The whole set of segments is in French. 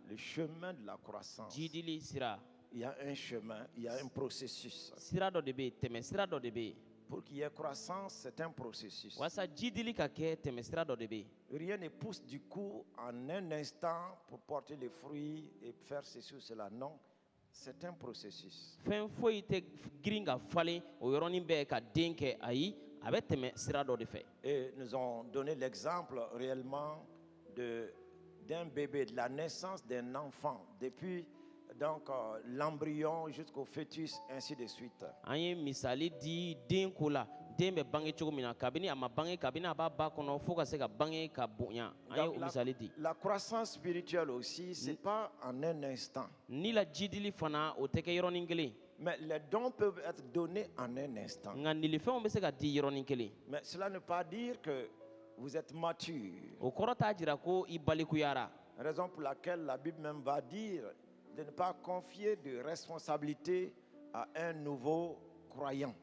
Le chemin de la croissance. Il y a un chemin, il y a un processus. Pour qu'il y ait croissance, c'est un processus. Rien ne pousse du coup en un instant pour porter les fruits et faire ceci ou cela. Non, c'est un processus. Et nous avons donné l'exemple réellement d'un bébé, de la naissance d'un enfant, depuis donc l'embryon jusqu'au fœtus, ainsi de suite. La croissance spirituelle aussi, ce n'est pas en un instant. Mais les dons peuvent être donnés en un instant. Mais cela ne veut pas dire que vous êtes mature. Raison pour laquelle la Bible même va dire de ne pas confier de responsabilité à un nouveau croyant.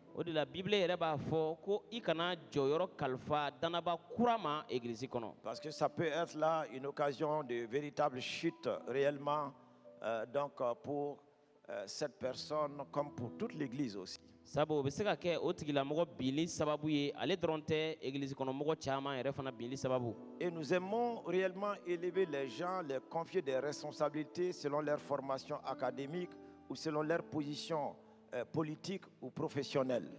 Parce que ça peut être là une occasion de véritable chute réellement pour cette personne comme pour toute l'Église aussi. Et nous aimons réellement élever les gens, les confier des responsabilités selon leur formation académique ou selon leur position politique ou professionnelle.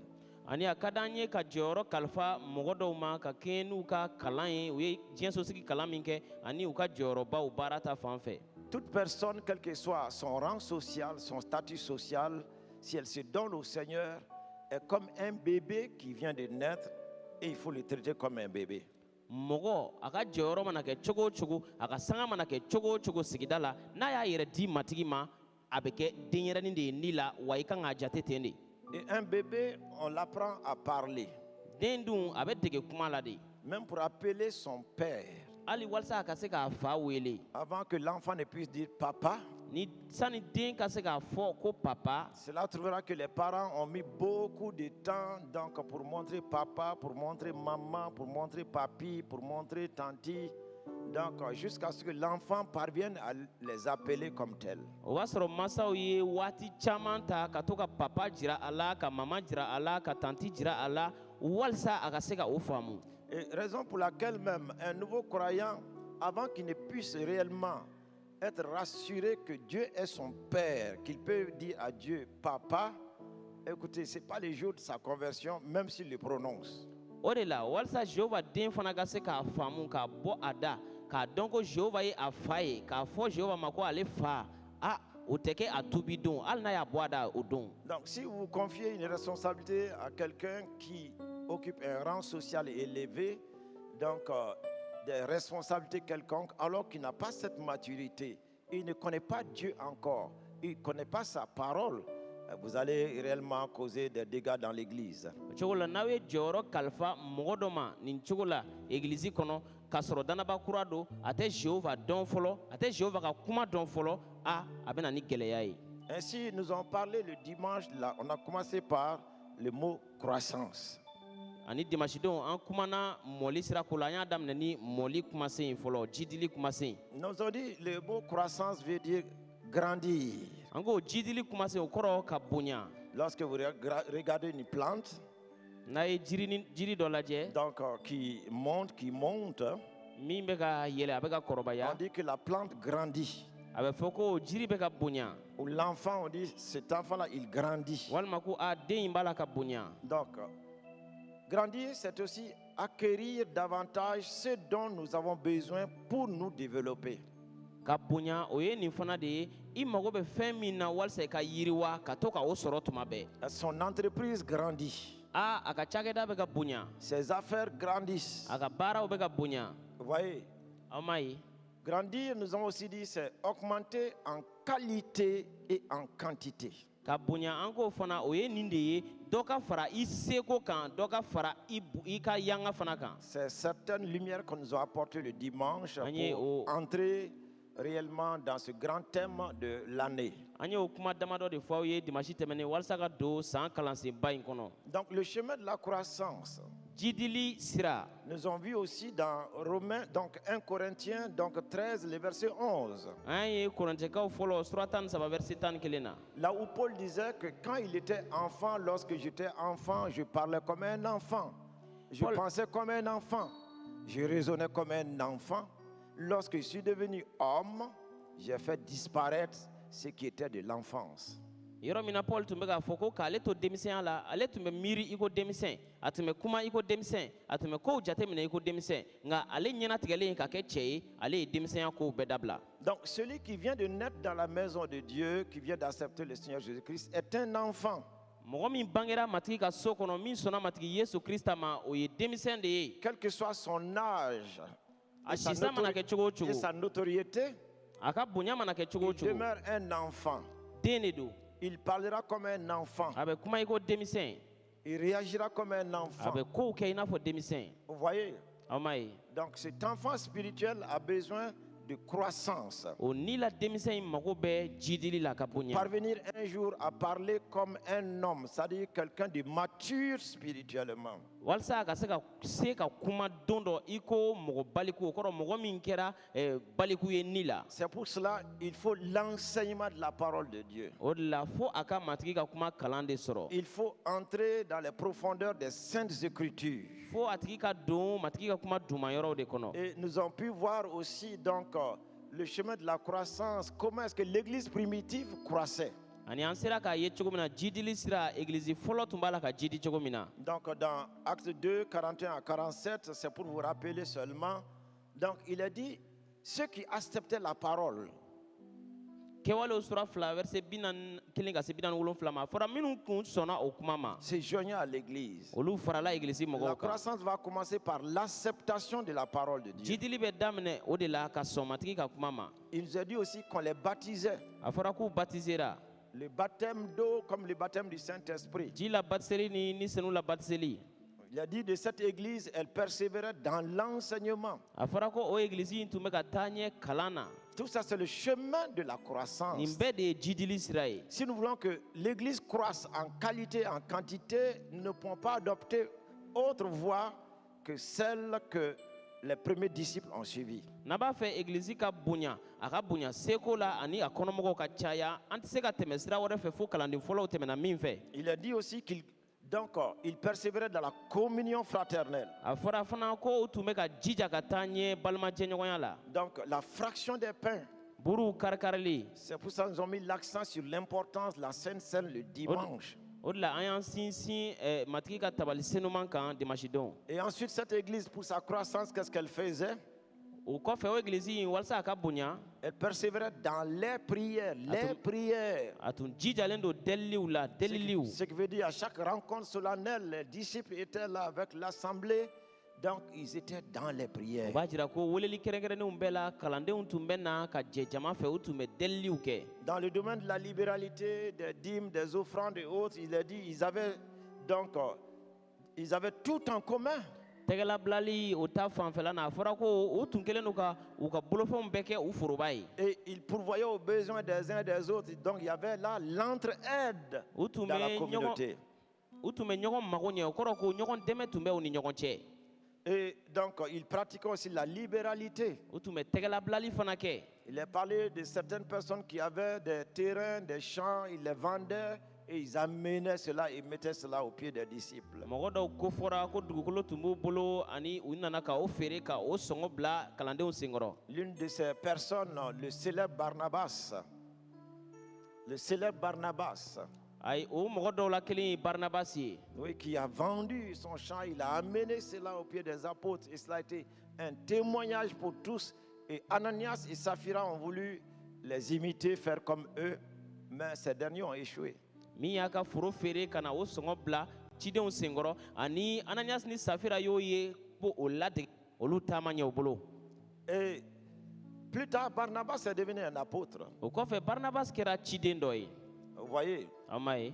Toute personne, quel que soit son rang social, son statut social, si elle se donne au Seigneur, est comme un bébé qui vient de naître et il faut le traiter comme un bébé. Et un bébé, on l'apprend à parler. Même pour appeler son père. Avant que l'enfant ne puisse dire papa. Cela trouvera que les parents ont mis beaucoup de temps donc pour montrer papa, pour montrer maman, pour montrer papi, pour montrer tanti. Donc jusqu'à ce que l'enfant parvienne à les appeler comme tels. Et raison pour laquelle même un nouveau croyant, avant qu'il ne puisse réellement être rassuré que Dieu est son Père, qu'il peut dire à Dieu papa, écoutez, ce n'est pas les jours de sa conversion, même s'il le prononce. Donc si vous confiez une responsabilité à quelqu'un qui occupe un rang social élevé, donc des responsabilités quelconques, alors qu'il n'a pas cette maturité, il ne connaît pas Dieu encore, il ne connaît pas sa parole, vous allez réellement causer des dégâts dans l'église. Ainsi, nous avons parlé le dimanche, là, on a commencé par le mot croissance. Nous avons dit le mot croissance veut dire grandir. Lorsque vous regardez une plante, donc qui monte, on dit que la plante grandit. Ou l'enfant, on dit cet enfant-là, il grandit. Donc, grandir, c'est aussi acquérir davantage ce dont nous avons besoin pour nous développer. Son entreprise grandit. Ses affaires grandissent. Vous voyez? Grandir, nous avons aussi dit, c'est augmenter en qualité et en quantité. C'est certaines lumières qu'on nous a apportées le dimanche pour entrer réellement dans ce grand thème de l'année. Donc le chemin de la croissance jidili sira. Nous avons vu aussi dans Romains, donc 1 Corinthiens, donc 13, le verset 11. An Korintikaw fɔlɔ sura 13 verset 11. Là où Paul disait que quand il était enfant, lorsque j'étais enfant, je parlais comme un enfant. Je pensais comme un enfant. Je raisonnais comme un enfant. Lorsque je suis devenu homme, j'ai fait disparaître ce qui était de l'enfance. Yɔrɔ min na Paul tun bɛ k'a fɔ ko k'ale to denmisɛnya la, ale tun bɛ miiri i ko denmisɛn, a tun bɛ kuma i ko denmisɛn, a tun bɛ kow jateminɛ i ko denmisɛn, nka ale ɲɛnatigɛlen ka kɛ cɛ ye, ale ye denmisɛnya kow bɛɛ dabila. Donc celui qui vient de naître dans la maison de Dieu, qui vient d'accepter le Seigneur Jésus-Christ, est un enfant. Mɔgɔ min bangera matigi ka so kɔnɔ, min sɔnna matigi Yesu Krista ma, o ye denmisɛn de ye. Quel que soit son âge A sisa mana kɛ cogo o et cogo, sa notoriété, a ka bonya mana kɛ cogo o il cogo, demeure un enfant. den de don. Il parlera comme un enfant. A bɛ kuma i ko denmisɛn, Il réagira comme un a enfant. bɛ kow kɛ i n'a fɔ denmisɛn. Vous voyez? Aw m'a ye. Donc cet enfant spirituel a besoin de croissance. O ni la denmisɛn in mago bɛ jidili la ka bonya. Parvenir un jour à parler comme un homme, c'est-à-dire quelqu'un de mature spirituellement. Walasa a ka se ka kuma don dɔ i ko mɔgɔ baliku, o kɔrɔ mɔgɔ min kɛra baliku ye ni la. C'est pour cela qu'il faut l'enseignement de la parole de Dieu. O de la fo a ka matigi ka kuma kalan de sɔrɔ. Il faut entrer dans les profondeurs des saintes écritures. Fo a tigi ka don matigi ka kuma dumayɔrɔw de kɔnɔ. Et nous avons pu voir aussi donc le chemin de la croissance. Comment est-ce que l'église primitive croissait? Ani an sera k'a ye cogo min na jidili sira egilizi fɔlɔ tun b'a la ka jidi cogo min na. Donc dans Actes 2, 41 à 47, c'est pour vous rappeler seulement. Donc il a dit, ceux qui acceptaient la parole, Kɛwalew sura 2 verset 41 ka se 47 ma, a fɔra minnu kun sɔnna o kuma ma, c'est joignent à l'église. olu farala egilizi La mɔgɔw kan. croissance va commencer par l'acceptation de la parole de Dieu. Jidili bɛ daminɛ o de la ka sɔn matigi ka kuma ma. Il nous a dit aussi qu'on les baptisait. A fɔra k'u batisera. Le baptême d'eau comme le baptême du Saint-Esprit. Ji la batiseli ni senu la batiseli. Il a dit de cette église, elle persévérait dans l'enseignement. A fɔra ko o egilizi in tun bɛ ka taa ɲɛ kalan na. Tout ça, c'est le chemin de la croissance. Nin bɛɛ de ye jidili sira ye. Si nous voulons que l'église croisse en qualité, en quantité, nous ne pouvons pas adopter autre voie que celle que les premiers disciples ont suivie. N'a b'a fɛ egilizi ka bonya, a ka bonya seko la ani a kɔnɔmɔgɔw ka caya, an tɛ se ka tɛmɛ sira wɛrɛ fɛ fo kalanden fɔlɔw tɛmɛna min fɛ. Il a dit aussi qu'il persévérait dans la communion fraternelle. A fɔra fana ko u tun bɛ ka jija ka taa ɲɛ balimajɛɲɔgɔnya la. Donc la fraction des pains. Buruw kari-karili. C'est pour ça que nous avons mis l'accent sur l'importance de la Sainte Seine le dimanche. O de la an y'an sinsin matigi ka tabali senuman kan dimanche don. Et ensuite, cette église, pour sa croissance, qu'est-ce qu'elle faisait? O kɔfɛ o egilizi in walasa a ka bonya, Elle persévérait dans les prières. Les prières. a tun jijalen don deliliw la deliliw. Ce qui veut dire à chaque rencontre solennelle, les disciples étaient là avec l'assemblée. Donc, ils étaient dans les O prières. b'a jira ko weleli kɛrɛnkɛrɛnnenw bɛɛ la kalandenw tun bɛ na ka jɛ jama fɛ u tun bɛ deliliw kɛ. Dans le domaine de la libéralité, des dîmes, des offrandes et autres, il a dit ils avaient tout en commun. Tɛgɛlabilali o ta fanfɛla na a fɔra ko o tun kɛlen don ka u ka bolofɛnw bɛɛ kɛ u foroba ye. Et ils pourvoyaient aux besoins des uns et des autres. Donc, il y avait là l'entraide U tun dans la bɛ communauté. ɲɔgɔn mago ɲɛ, o kɔrɔ ko ɲɔgɔn dɛmɛ tun bɛ u ni ɲɔgɔn cɛ. Et donc, ils pratiquaient aussi la libéralité. U tun bɛ tɛgɛlabilali fana kɛ. Il a parlé de certaines personnes qui avaient des terrains, des champs, ils les vendaient et ils amenaient cela et mettaient cela aux pieds des disciples. Mɔgɔ dɔw ko fɔra ko dugukolo tun b'u bolo ani u nana ka o feere ka o sɔngɔ bila kalandenw senkɔrɔ. L'une de ces personnes, le célèbre Barnabas, Ayi o mɔgɔ dɔw la kelen ye Barnabas ye. oui, qui a vendu son champ, il a amené cela aux pieds des apôtres et cela a été un témoignage pour tous. Et Ananias et Saphira ont voulu les imiter, faire comme eux, mais ces derniers ont échoué. Min y'a ka foro feere ka na o sɔngɔ bila cidenw senkɔrɔ ani Ananias ni Safira y'o ye ko o ladege olu ta ma ɲɛ u bolo. Et plus tard, Barnabas est devenu un apôtre. O kɔfɛ Barnabas kɛra ciden dɔ ye. Vous voyez? Aw m'a ye.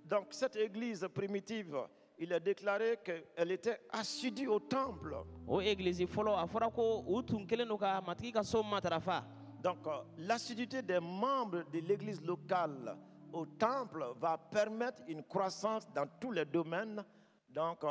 Donc cette église primitive, il a déclaré qu'elle était assidue au temple. O egilizi fɔlɔ a fɔra ko u tun kelen don ka matigi ka so matarafa. Donc l'assiduité des membres de l'église locale au temple va permettre une croissance dans tous les domaines. Donc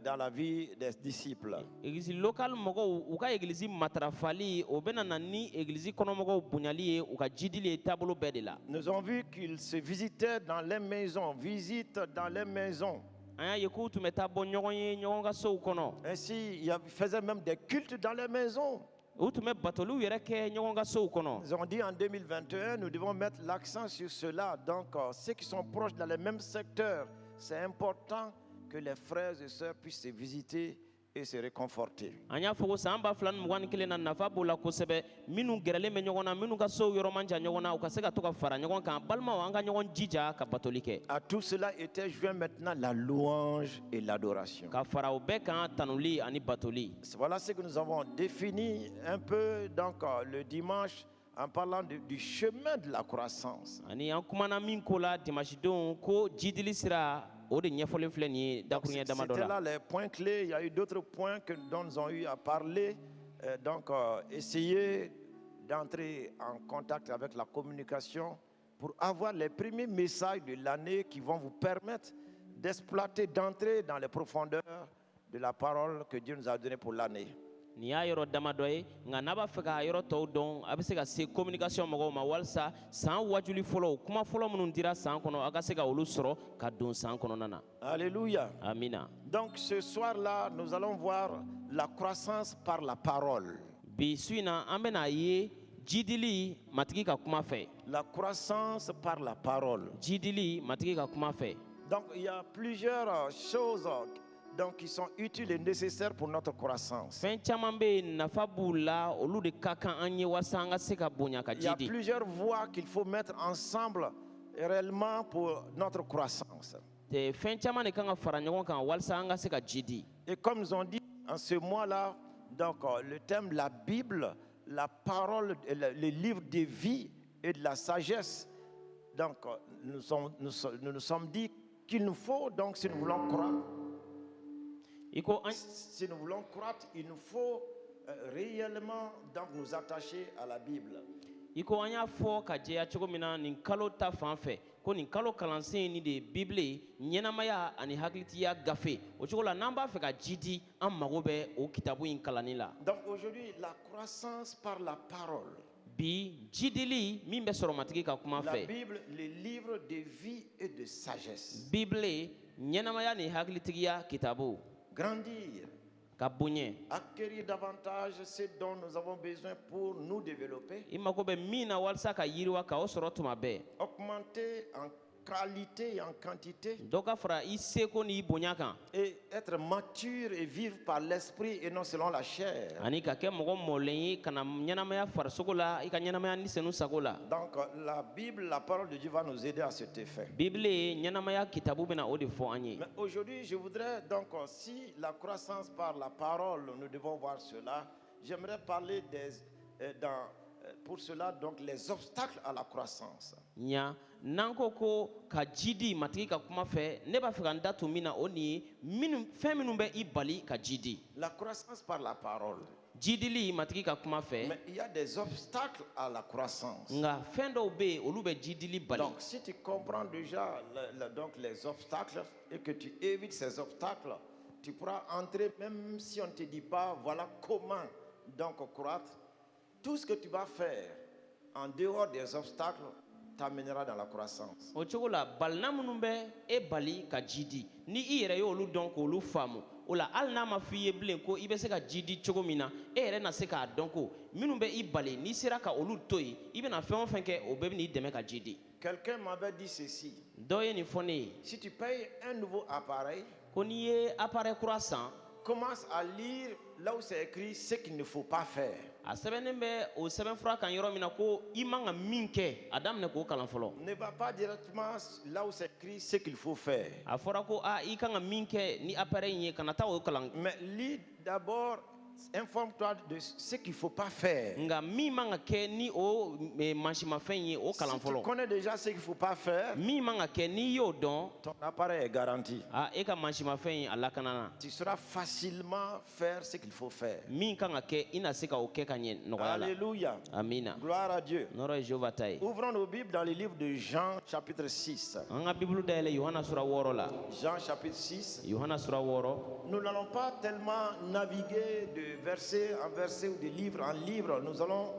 dans la vie des disciples. église locale mɔgɔw u ka église matarafali o bɛna na ni église kɔnɔmɔgɔw bonyali ye u ka jidili ye taabolo bɛɛ de la. Nous avons vu qu'ils se visitaient dans les maisons, visite dans les maisons. an y'a ye k'u tun bɛ taa bɔ ɲɔgɔn ye ɲɔgɔn ka sow kɔnɔ. Ainsi, ils faisaient même des cultes dans les maisons. u tun bɛ batoliw yɛrɛ kɛ ɲɔgɔn ka sow kɔnɔ. Ils ont dit en 2021, nous devons mettre l'accent sur cela. Donc, ceux qui sont proches dans les mêmes secteurs, c'est important que les frères et sœurs puissent se visiter et se réconforter. an y'a fɔ ko san 2021 na nafa b'o la kosɛbɛ minnu gɛrɛlen bɛ ɲɔgɔn na minnu ka sow yɔrɔ man jan ɲɔgɔn na u ka se ka to ka fara ɲɔgɔn kan balimaw an ka ɲɔgɔn jija ka batoli kɛ. À tout cela était joint maintenant la louange et l'adoration. ka fara o bɛɛ kan tanuli ani batoli. Voilà ce que nous avons défini un peu donc, le dimanche en parlant du chemin de la croissance. ani an kumana min ko la dimanche don ko jidili sira o de ɲɛfɔlen filɛ nin ye dakuruɲɛ dama dɔ C'était la. là les points clés. Il y a eu d'autres points dont nous avons eu à parler. Donc, essayer d'entrer en contact avec la communication pour avoir les premiers messages de l'année qui vont vous permettre d'exploiter, d'entrer dans les profondeurs de la parole que Dieu nous a donnée pour l'année. nin y'a yɔrɔ dama dɔ ye nka n'a b'a fɛ ka yɔrɔ tɔw dɔn a bɛ se ka se communication mɔgɔw ma walasa san wajuli fɔlɔ kuma fɔlɔ minnu dira san kɔnɔ a ka se ka olu sɔrɔ ka don san kɔnɔna na. Alléluia. amina. Donc ce soir-là, nous allons voir la croissance par la parole. bi su in na an bɛna ye jidili matigi ka kuma fɛ. La croissance par la parole. jidili matigi ka kuma fɛ. Donc il y a plusieurs choses donc, qui sont utiles et nécessaires pour notre croissance. fɛn caman bɛ yen nafa b'u la olu de ka kan an ye walasa an ka se ka bonya ka Il y a jidi. plusieurs voies qu'il faut mettre ensemble réellement pour notre croissance. fɛn caman de kan ka fara ɲɔgɔn kan walasa an ka se ka jidi. Et comme nous avons dit en ce mois-là, donc le thème la Bible, la parole, le livre de vie et de la sagesse. Donc nous nous sommes dit qu'il nous faut, donc si nous voulons croître, si nous voulons croître, il nous faut réellement donc nous attacher à la Bible. i ko an y'a fɔ ka jɛya cogo min na nin kalo ta fan fɛ ko nin kalo kalansen ni de ye bibile ye ɲɛnamaya ani hakilitiya gafe o cogo la n'an b'a fɛ ka jidi an mago bɛ o kitabu in kalanni la. Donc aujourd'hui, la croissance par la parole. bi jidili min bɛ sɔrɔ matigi ka kuma La fɛ. Bible, le livre de vie et de sagesse. bibile ɲɛnamaya ni hakilitigiya kitabu. Grandir, ka bonya. acquérir davantage ce dont nous avons besoin pour nous développer. i mago bɛ min na walasa ka yiriwa ka o sɔrɔ tuma bɛɛ. Augmenter en qualité et en quantité. dɔ ka fara i seko ni i bonya kan. Et être mature et vivre par l'esprit et non selon la chair. ani ka kɛ mɔgɔ mɔlen ye ka na ɲɛnamaya farisogo la i ka ɲɛnamaya ni senu sago la. Donc la Bible, la parole de Dieu va nous aider à cet effet. bibile ɲɛnamaya kitabu bɛna o de fɔ an ye. Mais aujourd'hui, je voudrais donc, si la croissance par la parole, nous devons voir cela, j'aimerais parler pour cela, donc, les obstacles à la croissance. ɲa n'an ko ko ka jidi matigi ka kuma fɛ ne b'a fɛ ka n da tun min na o nin ye fɛn minnu bɛ i bali ka jidi. La croissance par la parole. jidili matigi ka kuma fɛ. Mais il y a des obstacles à la croissance. nka fɛn dɔw bɛ yen olu bɛ jidili bali. Donc, si tu comprends déjà donc les obstacles et que tu évites ces obstacles, tu pourras entrer, même si on ne te dit pas, voilà comment donc croître. Tout ce que tu vas faire en dehors des obstacles t'amènera dans la croissance. o cogo la balina minnu bɛ e bali ka jidi ni i yɛrɛ y'olu dɔn k'olu faamu o la hali n'a ma fɔ i ye bilen ko i bɛ se ka jidi cogo min na e yɛrɛ na se k'a dɔn ko minnu bɛ i bali n'i sera ka olu to yen i bɛna fɛn o fɛn kɛ o bɛɛ bɛ n'i dɛmɛ ka jidi. Quelqu'un m'avait dit ceci: dɔ ye nin fɔ ne ye si tu payes un nouveau appareil, ko n'i ye appareil kura san commence à lire là où c'est écrit ce qu'il ne faut pas faire. a sɛbɛnnen bɛ o sɛbɛnfura kan yɔrɔ min na ko i man ka min kɛ a daminɛ k'o kalan fɔlɔ. Ne va pas directement là où c'est écrit ce qu'il faut faire. a fɔra ko i kan ka min kɛ ni appareil in ye kana taa o kalan. Mais lis d'abord informe-toi de ce qu'il ne faut pas faire. nga min man ka kɛ ni o mansimafɛn ye o kalan Si tu fɔlɔ connais déjà ce qu'il ne faut pas faire, min man ka kɛ n'i y'o dɔn ton appareil est garanti. e ka mansimafɛn ye a lakanana Tu sauras facilement faire ce qu'il faut faire. min kan ka kɛ i na se ka o kɛ ka ɲɛ nɔgɔya la Alléluia. amina Gloire à Dieu. nɔrɔ ye jehova ta ye Ouvrons nos Bibles dans le livre de Jean, chapitre 6. an ka bibulu dayɛlɛ yohana sura 6 la Jean, chapitre 6. yohana sura 6 Nous n'allons pas tellement naviguer de verset en verset ou de livre en livre. Nous allons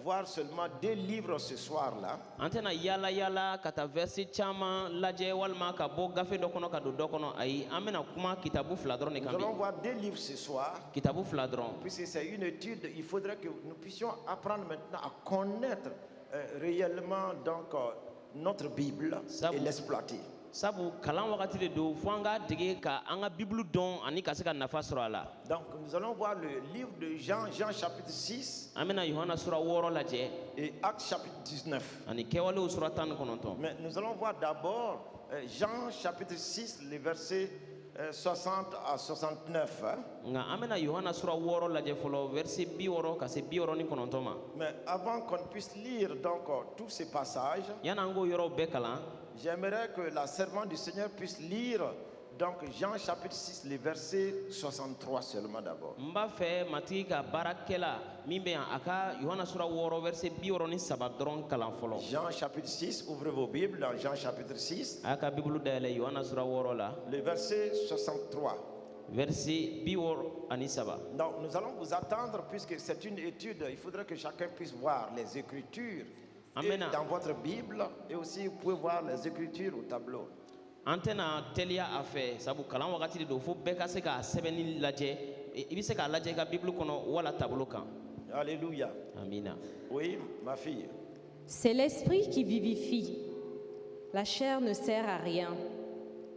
voir seulement 2 livres ce soir-là. an tɛna yala yala ka taa versi caman lajɛ walima ka bɔ gafe dɔ kɔnɔ ka don dɔ kɔnɔ ayi an bɛna kuma kitabu 2 dɔrɔn de Nous kan allons bi voir 2 livres ce soir. kitabu 2 dɔrɔn Puisque c'est une étude, il faudrait que nous puissions apprendre maintenant à connaître réellement donc, notre Bible Ça et vous- l'exploiter. sabu kalan wagati de don fo an ka dege ka an ka bibulu dɔn ani ka se ka nafa sɔrɔ a la Donc nous allons voir le livre de Jean, Jean chapitre 6 an bɛna yohana sura 6 lajɛ et Actes chapitre 19. ani kɛwalew sura 19 Mais nous allons voir d'abord Jean chapitre 6, les versets 60 à 69. Hein. nga an bɛna yohana sura 6 lajɛ fɔlɔ versi 60 ka se 69 ma Mais avant qu'on puisse lire donc tous ces passages, yan'an k'o yɔrɔw bɛɛ kalan j'aimerais que la servante du Seigneur puisse lire donc Jean chapitre 6, les versets 63 seulement d'abord. n b'a fɛ matigi ka baarakɛla min bɛ yan a ka yohana sura 6 versi 63 dɔrɔn kalan fɔlɔ Jean chapitre 6, ouvrez vos Bibles dans Jean chapitre 6, a ka bibulu dayɛlɛ yohana sura 6 la le verset 63. versi 63 Donc nous allons vous attendre puisque c'est une étude, il faudrait que chacun puisse voir les Écritures et Amen. dans votre Bible et aussi vous pouvez voir les Écritures au tableau. an tɛna teliya a fɛ sabu kalan wagati de don fo bɛɛ ka se k'a sɛbɛnni lajɛ i bɛ se k'a lajɛ i ka bibulu kɔnɔ wala tabolo kan Alléluia. amina Oui, ma fille. C'est l'esprit qui vivifie. La chair ne sert à rien.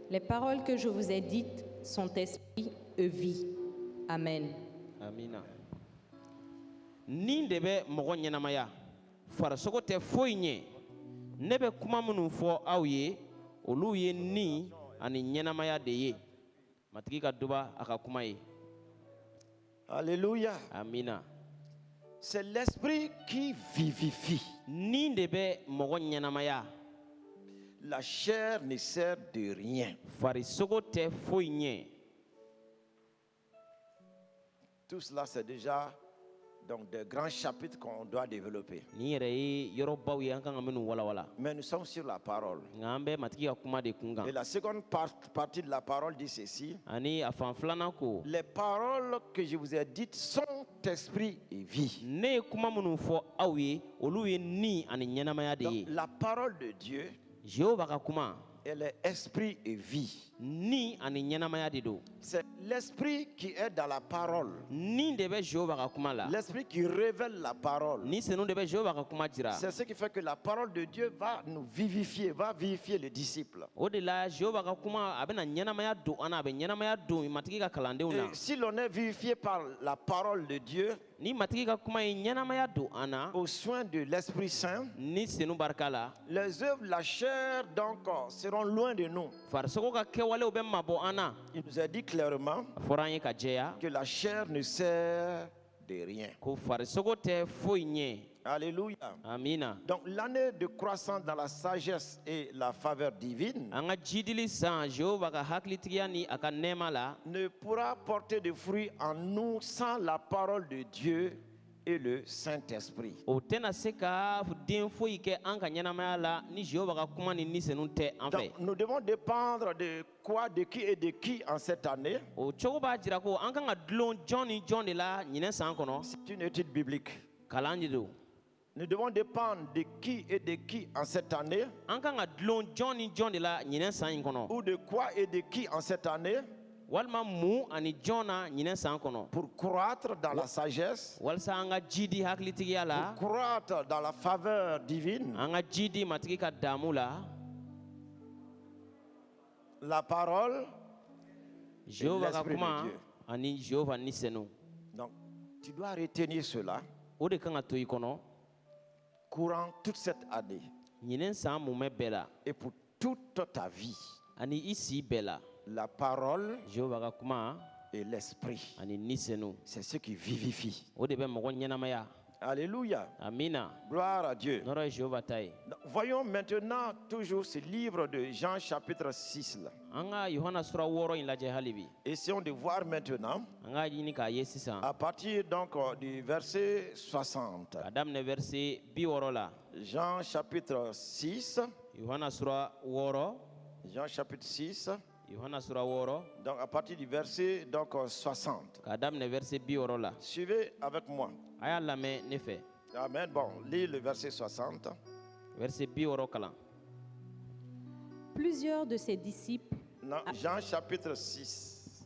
Les paroles que je vous ai dites sont esprit et vie. Amen. amina nin de bɛ mɔgɔ ɲɛnamaya farisogo tɛ foyi ɲɛ ne bɛ kuma minnu fɔ aw ye olu ye nin ani ɲɛnamaya de ye matigi ka duba a ka kuma ye Alléluia. amina C'est l'esprit qui vivifie. nin de bɛ mɔgɔ ɲɛnamaya La chair ne sert de rien. farisogo tɛ foyi ɲɛ Tout cela, c'est déjà donc des grands chapitres qu'on doit développer. nin yɛrɛ ye yɔrɔbaw ye an kan ka minnu walawala Mais nous sommes sur la parole. nka an bɛ matigi ka kuma de kun Et kan la seconde partie de la parole dit ceci. ani a fan filanan ko Les paroles que je vous ai dites sont esprit et vie. ne ye kuma minnu fɔ aw ye olu ye nin ani ɲɛnamaya de Donc, ye la parole de Dieu, jehova ka kuma elle est esprit et vie. nin ani ɲɛnamaya de don C'est l'esprit qui est dans la parole. nin de bɛ jehova ka kuma la L'esprit qui révèle la parole. ni senu de bɛ jehova ka kuma jira C'est ce qui fait que la parole de Dieu va nous vivifier, va vivifier les disciples. o de la jehova ka kuma a bɛna ɲɛnamaya don an na a bɛ ɲɛnamaya don matigi ka kalandenw na Et si l'on est vivifié par la parole de Dieu, ni matigi ka kuma ye ɲɛnamaya don an na au soin de l'Esprit Saint, ni senu barika la les œuvres de la chair donc seront loin de nous. farisogo ka kɛwalew bɛ mabɔ an na Il nous a dit clairement a fɔra an ye ka jɛya que la chair ne sert de rien. ko farisogo tɛ foyi ɲɛ Alléluia. amina Donc l'année de croissance dans la sagesse et la faveur divine an ka jidili san jehova ka hakilitigiya ni a ka nɛɛma la ne pourra porter de fruits en nous sans la parole de Dieu et le Saint-Esprit. o tɛna se ka den foyi kɛ an ka ɲɛnamaya la ni jehova ka kuma ni senu tɛ an fɛ Donc nous devons dépendre de quoi, de qui et de qui en cette année. o cogo b'a jira ko an kan ka dulon jɔn ni jɔn de la ɲinɛ san kɔnɔ C'est une étude biblique. kalan de don Nous devons dépendre de qui et de qui en cette année, an kan ka dulon jɔn ni jɔn de la ɲinɛ san in kɔnɔ ou de quoi et de qui en cette année, walima mun ani jɔn na ɲinɛ san kɔnɔ pour croître dans la sagesse, walasa an ka ji di hakilitigiya la pour croître dans la faveur divine. an ka ji di matigi ka daamu la La parole, jehova ka l'Esprit de kuma Dieu. ani jehova ni senu donc tu dois retenir cela o de kan ka to i kɔnɔ courant toute cette année ɲinɛ san mumɛ bɛɛ la et pour toute ta vie. ani i si bɛɛ la La parole, jehova ka kuma et l'esprit. ani ni senu C'est ce qui vivifie. o de bɛ mɔgɔ ɲɛnamaya. Alléluia. Amina. Gloire à Dieu. Nɔrɔ ye Jehova ta ye. Voyons maintenant toujours ce livre de Jean chapitre 6 là. An ka Yohana sura 6 in lajɛ hali bi. Essayons de voir maintenant An ka ɲini k'a ye sisan. à partir donc du verset 60. Ka daminɛ verset 60 la. Jean chapitre 6. Yohana sura 6. Jean chapitre 6. Yohana sura 6. Donc à partir du verset donc 60. Ka daminɛ verset 60 la. Suivez avec moi. A y'a lamɛn ne fɛ. Amen. Bon, lis le verset 60. Verset 60 kalan. Plusieurs de ses disciples, Non, Jean chapitre 6.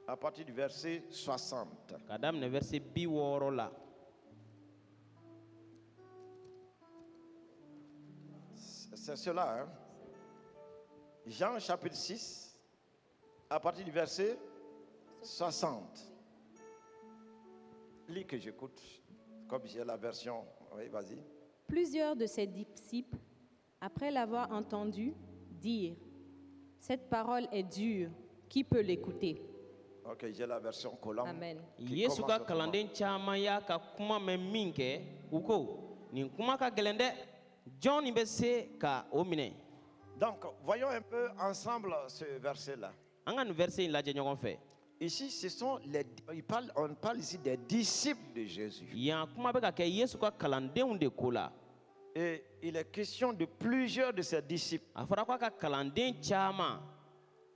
À partir du verset 60. Ka daminɛ verset 60 la. C'est cela, hein? Jean chapitre 6, à partir du verset 60. Lis que j'écoute, comme j'ai la version. Oui, vas-y. plusieurs de ses disciples, après l'avoir entendu, dirent, cette parole est dure, qui peut l'écouter? Ok, j'ai la version colonne. Amen. Qui Yesu ka commence kalanden caman y'a ka kuma mɛn min kɛ u ko nin kuma ka gɛlɛn dɛ jɔn nin bɛ se ka o minɛ. Donc, voyons un peu ensemble ce verset-là. An ka nin verset in lajɛ ɲɔgɔn fɛ. Ici, on parle ici des disciples de Jésus. Yan kuma bɛ ka kɛ Yesu ka kalandenw de ko la. Et il est question de plusieurs de ses disciples. A fɔra k'a ka kalanden caman.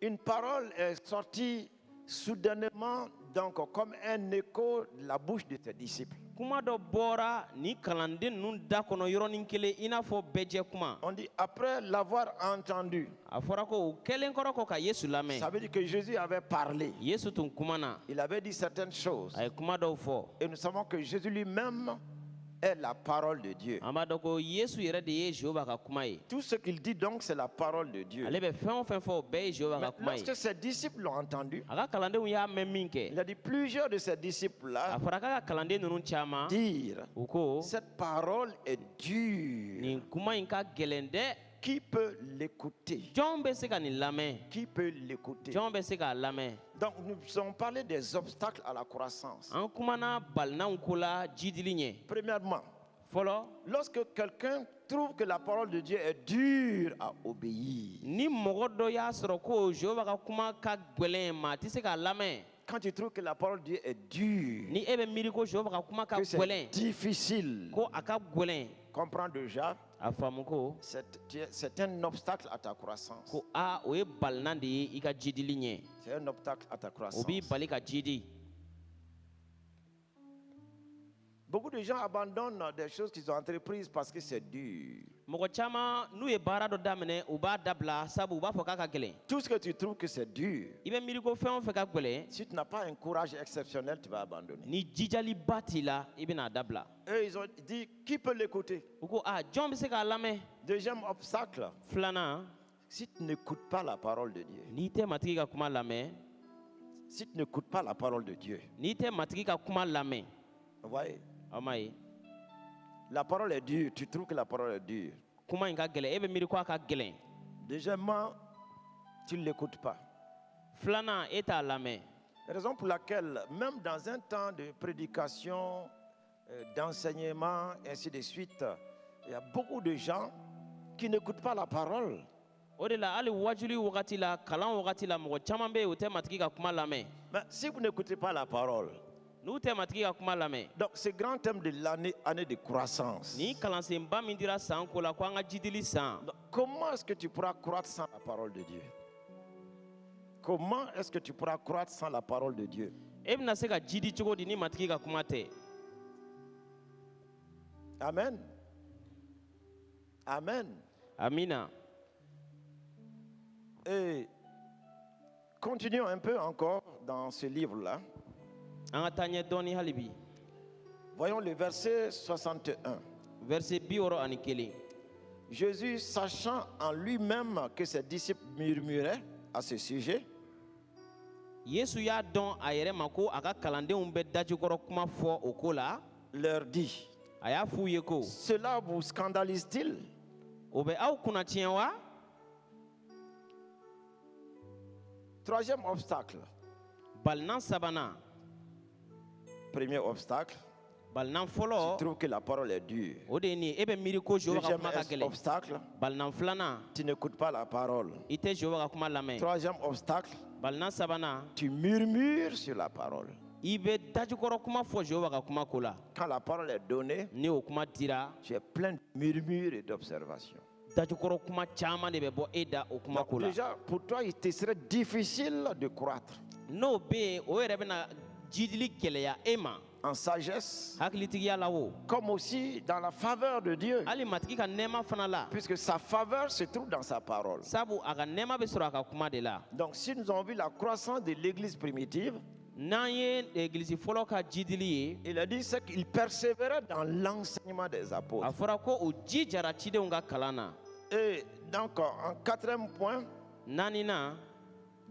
Une parole est sortie soudainement, donc comme un écho de la bouche de ses disciples. Kuma dɔ bɔra ni kalanden ninnu da kɔnɔ yɔrɔnin kelen i n'a fɔ bɛɛ jɛ kuma. On dit après l'avoir entendu. A fɔra ko o kɛlen kɔrɔ kɔ ka Yesu lamɛn. Ça veut dire que Jésus avait parlé. Yesu tun kumana. Il avait dit certaines choses. A ye kuma dɔw fɔ. Et nous savons que Jésus lui-même est la parole de Dieu. An b'a dɔn ko Yesu yɛrɛ de ye Jehova ka kuma ye. Tout ce qu'il dit donc, c'est la parole de Dieu. Ale bɛ fɛn o fɛn fɔ o bɛɛ ye Jehova ka Mais kuma ye. lorsque ses disciples l'ont entendu, A ka kalandenw y'a mɛn min il kɛ. a dit plusieurs de ses disciples-là A fɔra k'a ka kalanden ninnu caman. dire, U ko cette parole est dure. nin kuma in ka gɛlɛn dɛ. Qui peut l'écouter? Jɔn bɛ se ka nin lamɛn? Qui peut l'écouter? Jɔn bɛ se k'a lamɛn? Donc nous avons parlé des obstacles à la croissance. An kumana balinanw ko la jidili ɲɛ. Premièrement, Fɔlɔ, lorsque quelqu'un trouve que la parole de Dieu est dure à obéir, ni mɔgɔ dɔ y'a sɔrɔ ko Jehova ka kuma ka gɛlɛn ma a tɛ se k'a lamɛn. quand tu trouves que la parole de Dieu est dure, Ni e bɛ miiri ko Jehova ka kuma ka que c'est gɛlɛn, difficile, ko a ka gɛlɛn, comprends déjà, a faamu ko c'est un obstacle à ta croissance. ko o ye balinan de ye i ka jidili ɲɛ. C'est un obstacle à ta O croissance. b'i bali ka jidi. Beaucoup de gens abandonnent des choses qu'ils ont entreprises parce que c'est dur. Mɔgɔ caman n'u ye baara dɔ daminɛ u b'a dabila sabu u b'a fɔ k'a ka gɛlɛn. Tout ce que tu trouves que c'est dur, I bɛ miiri ko fɛn o fɛn ka gɛlɛn, si tu n'as pas un courage exceptionnel, tu vas abandonner. ni jijaliba t'i la i bɛn'a dabila. Eux, ils ont dit, qui peut l'écouter? U ko jɔn bɛ se k'a lamɛn? Deuxième obstacle, Filanan, si tu n'écoutes pas la parole de Dieu, n'i tɛ matigi ka kuma lamɛn, si tu n'écoutes pas la parole de Dieu, n'i tɛ matigi ka kuma lamɛn, vous voyez, aw m'a ye, la parole est dure, tu trouves que la parole est dure. kuma in ka gɛlɛn e bɛ miiri ko a ka gɛlɛn. Deuxièmement, tu ne l'écoutes pas. Filanan, e t'a lamɛn. Raison pour laquelle, même dans un temps de prédication, d'enseignement, ainsi de suite, il y a beaucoup de gens qui n'écoutent pas la parole. O de la hali wajuli wagati la kalan wagati la mɔgɔ caman bɛ yen u tɛ matigi ka kuma lamɛn. Mais si vous n'écoutez pas la parole, N'u tɛ matigi ka kuma lamɛn, donc ce grand thème de l'année de croissance, ni kalansenba min dira san ko la ko an ka jidili san, donc, comment est-ce que tu pourras croître sans la parole de Dieu? Comment est-ce que tu pourras croître sans la parole de Dieu? e bɛna se ka jidi cogo di ni matigi ka kuma tɛ? Amen. Amen. Amina. Et continuons un peu encore dans ce livre-là. An ka taa ɲɛ dɔɔni hali bi. Voyons le verset 61. Verset 61. Jésus, sachant en lui-même que ses disciples murmuraient à ce sujet, Yesu y'a dɔn a yɛrɛ ma ko a ka kalandenw bɛ dajukɔrɔ kuma fɔ o ko la, leur dit, a y'a f'u ye ko cela vous scandalise-t-il? o bɛ aw kunna tiɲɛ wa? Troisième obstacle, balinan sabanan Premier obstacle, balinan tu fɔlɔ trouves que la parole est dure. o de ye nin ye e bɛ miiri ko Jehova ka Deuxième kuma ka gɛlɛn obstacle, balinan filanan tu n'écoutes pas la parole. i tɛ Jehova ka kuma lamɛn Troisième obstacle, balinan sabanan tu murmures sur la parole. i bɛ dajukɔrɔ kuma fɔ Jehova ka kuma ko la Quand la parole est donnée, ni o kuma dira tu es plein de murmures et d'observations. dajukɔrɔ kuma caman de bɛ bɔ e da o kuma Donc, ko la déjà, pour toi, il te serait difficile de croître n'o bɛ yen o yɛrɛ bɛna jidili gɛlɛya e ma en sagesse, hakilitigiya la o comme aussi dans la faveur de Dieu, hali matigi ka nɛɛma fana la puisque sa faveur se trouve dans sa parole. sabu a ka nɛɛma bɛ sɔrɔ a ka kuma de la Donc, si nous avons vu la croissance de l'église primitive, n'an ye egilisi fɔlɔ ka jidili ye il a dit c'est qu'il persévérait dans l'enseignement des a apôtres. fɔra ko o jijara cidenw ka kalan na Et donc, en quatrième point naaninan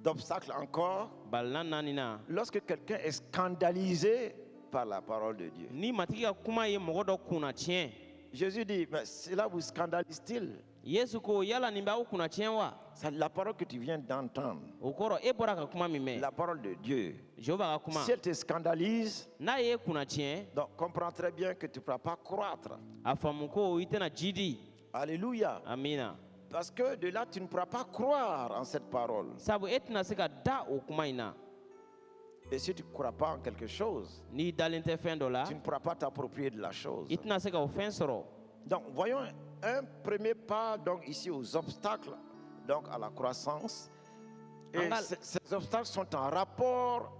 d'obstacle encore, balinan naaninan lorsque quelqu'un est scandalisé par la parole de Dieu. ni matigi ka kuma ye mɔgɔ dɔ kunna tiɲɛ Jésus dit, mais cela vous scandalise-t-il? yesu ko yala nin b'aw kunna tiɲɛ wa C'est la parole que tu viens d'entendre, o kɔrɔ e bɔra ka kuma min mɛn la parole de Dieu. jehova ka kuma Si elle te scandalise, n'a ye kunna tiɲɛ donc comprends très bien que tu ne pourras pas croître. a faamu ko i tɛna ji di Alléluia. amina Parce que de là, tu ne pourras pas croire en cette parole. sabu e tɛna se ka da o kuma in na Et si tu ne crois pas en quelque chose, n'i dalen tɛ fɛn dɔ la tu ne pourras pas t'approprier de la chose. i tɛna se ka o fɛn sɔrɔ Donc, voyons un premier pas donc, ici aux obstacles donc, à la croissance. Et Angal- ces obstacles sont en rapport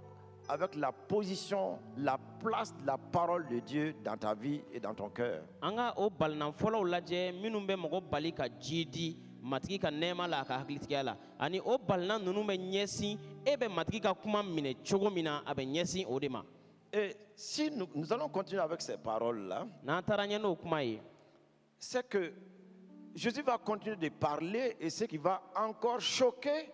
avec la position, la place de la parole de Dieu dans ta vie et dans ton cœur. an ka o balinan fɔlɔw lajɛ minnu bɛ mɔgɔ bali ka ji di matigi ka nɛɛma la a ka hakilitigiya la ani o balinan ninnu bɛ ɲɛsin e bɛ matigi ka kuma minɛ cogo min na a bɛ ɲɛsin o de ma Et si nous allons continuer avec ces paroles-là, n'an taara ɲɛ n'o kuma ye c'est que Jésus va continuer de parler et ce qui va encore choquer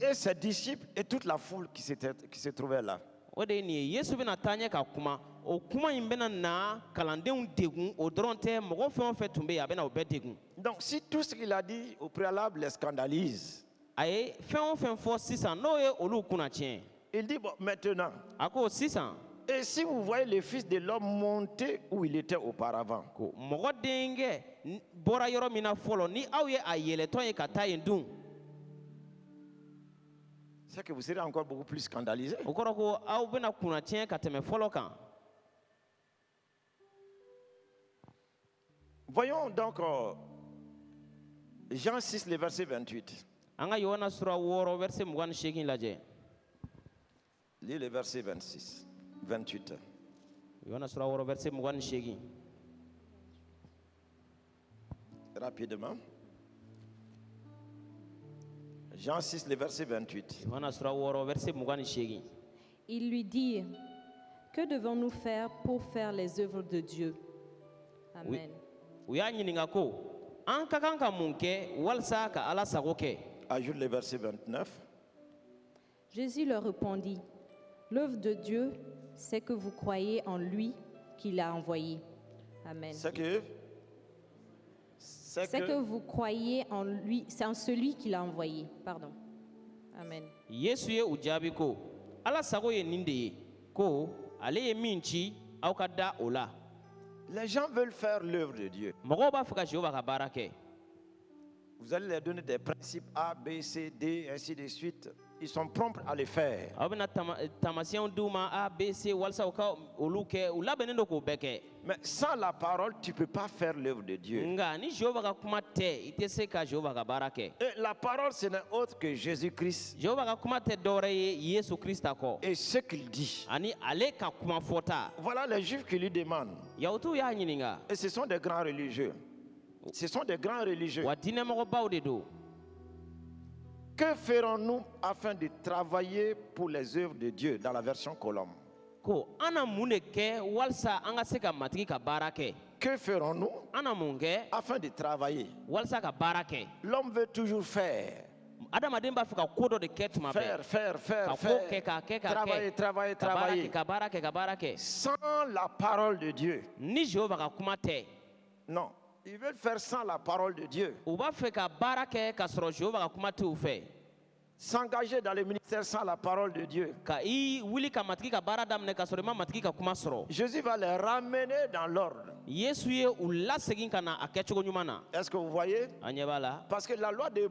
et ses disciples et toute la foule qui se trouvait là. o de ye nin ye yesu bɛna taa ɲɛ ka kuma o kuma in bɛna na kalandenw degun o dɔrɔn tɛ mɔgɔ fɛn o fɛn tun bɛ yen a bɛna o bɛɛ degun Donc si tout ce qu'il a dit au préalable les scandalise, a ye fɛn o fɛn fɔ sisan n'o ye olu kunna tiɲɛ il dit bon, maintenant, a ko sisan et si vous voyez le Fils de l'homme monter où il était auparavant, ko mɔgɔ denkɛ bɔra yɔrɔ min na fɔlɔ ni aw ye a yɛlɛtɔ ye ka taa yen dun c'est que vous serez encore beaucoup plus scandalisés. o kɔrɔ ko aw bɛna kunna tiɲɛ ka tɛmɛ fɔlɔ kan Voyons donc Jean 6, le verset 28. an ka yohana sura 6 verset 28 lajɛ Lis le verset 26, 28. yohana sura 6 verset 28 Rapidement. Jean 6, le verset 28. yohana sura 6 verset 28 Ils lui dirent, que devons-nous faire pour faire les œuvres de Dieu? Amen. u y'a ɲininka ko an ka kan ka mun kɛ walasa ka ala sago kɛ Ajoute le verset 29. Jésus leur répondit, l'œuvre de Dieu, c'est que vous croyez en lui qui l'a envoyé. Amen. C'est que C'est que vous croyez en lui, c'est en celui qui l'a envoyé. Pardon. Amen. yesu ye u jaabi ko ala sago ye nin de ye ko ale ye min ci aw ka da o la les gens veulent faire l'œuvre de Dieu. mɔgɔw b'a fɛ ka jehova ka baara kɛ Vous allez leur donner des principes A, B, C, D, ainsi de suite. Ils sont prompts à les faire. aw bɛna taamasiyɛnw d'u ma a b c walasa u ka olu kɛ u labɛnnen don k'o bɛɛ kɛ Mais sans la parole, tu ne peux pas faire l'œuvre de Dieu. nka ni jehova ka kuma tɛ i tɛ se ka jehova ka baara kɛ Et la parole, ce n'est autre que Jésus-Christ jehova ka kuma tɛ dɔwɛrɛ ye yesu krista kɔ et ce qu'il dit. ani ale ka kuma fɔta Voilà les Juifs qui lui demandent. yahudiw y'a ɲininka Et ce sont des grands religieux. Ce sont des grands religieux. wa diinɛmɔgɔbaw de don Que ferons-nous afin de travailler pour les œuvres de Dieu dans la version Colombe? ko an na mun de kɛ walasa an ka se ka matigi ka baara kɛ Que ferons-nous an na mun kɛ afin de travailler? walasa ka baara kɛ L'homme veut toujours faire. adamaden b'a fɛ ka ko dɔ de kɛ tuma bɛɛ Faire, ka ko kɛ k'a kɛ k'a Travailler, kɛ travailler, ka baara travailler. kɛ ka baara kɛ ka baara kɛ Sans la parole de Dieu. ni jehova ka kuma tɛ Non. Ils veulent faire sans la parole de Dieu. u b'a fɛ ka baara kɛ ka sɔrɔ jehova ka kuma t'u fɛ s'engager dans le ministère sans la parole de Dieu. ka i wuli ka matigi ka baara daminɛ ka sɔrɔ i ma matigi ka kuma sɔrɔ Jésus va les ramener dans l'ordre. yesu ye u lasegin ka na a kɛcogo ɲuman na Est-ce que vous voyez? a ɲɛ b'a la Parce que la loi de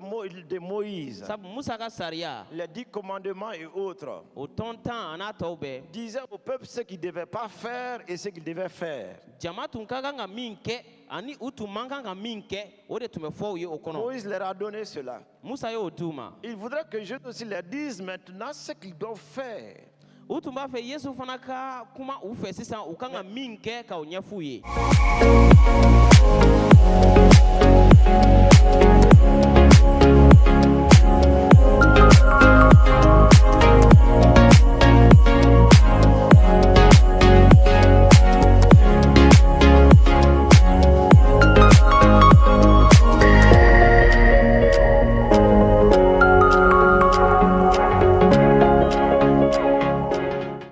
Moïse, sabu musa ka sariya les 10 commandements et autres, o tɔn tan a n'a tɔw bɛɛ disaient au peuple ce qu'il ne devait pas faire et ce qu'il devait faire. jama tun ka kan ka min kɛ ani u tun man kan ka min kɛ o de tun bɛ fɔ u ye o kɔnɔ Moïse leur a donné cela. musa y'o d'u ma Il voudrait que Jésus aussi leur dise maintenant ce qu'ils doivent faire. u tun b'a fɛ yesu fana ka kuma u fɛ sisan u kan ka min kɛ ka o ɲɛf'u ye